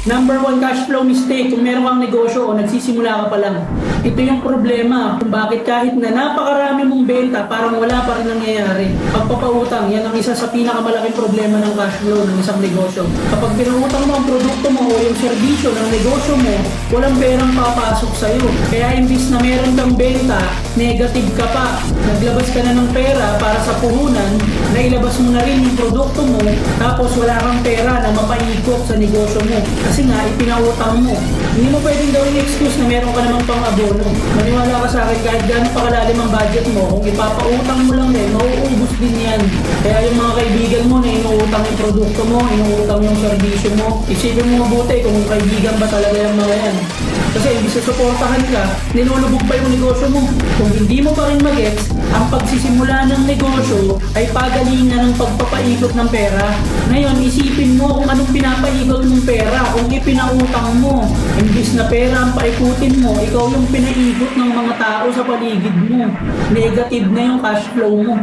Number one cash flow mistake kung meron kang negosyo o nagsisimula ka pa lang. Ito yung problema kung bakit kahit na napakarami mong benta, parang wala pa rin nangyayari. Pagpapautang, yan ang isa sa pinakamalaking problema ng cash flow ng isang negosyo. Kapag pinautang mo ang produkto mo o yung serbisyo ng negosyo mo, walang perang papasok sa'yo. Kaya imbis na meron kang benta, negative ka pa. Naglabas ka na ng pera para sa puhunan, nailabas mo na rin yung produkto mo, tapos wala kang pera na mapaikot sa negosyo mo. Kasi nga, ipinautang mo. Hindi mo pwedeng gawing excuse na meron ka namang pang-abono. Maniwala ka sa akin, kahit gano'n pa kalalim ang budget mo, kung ipapautang mo lang din, mauubos din yan. Kaya yung mga kaibigan mo na inuutang yung produkto mo, inuutang yung serbisyo mo, isipin mo mabuti kung kaibigan ba talaga yung mga yan. Kasi hindi sa suportahan ka, nilulubog pa yung negosyo mo. Kung hindi mo pa rin magets, ang pagsisimula ng negosyo ay pagalingan ng pagpapaikot ng pera. Ngayon, isipin mo kung anong pinapaikot ng pera, kung ipinautang mo. Imbis na pera ang paikutin mo, ikaw yung pinaikot ng mga tao sa paligid mo. Negative na yung cash flow mo.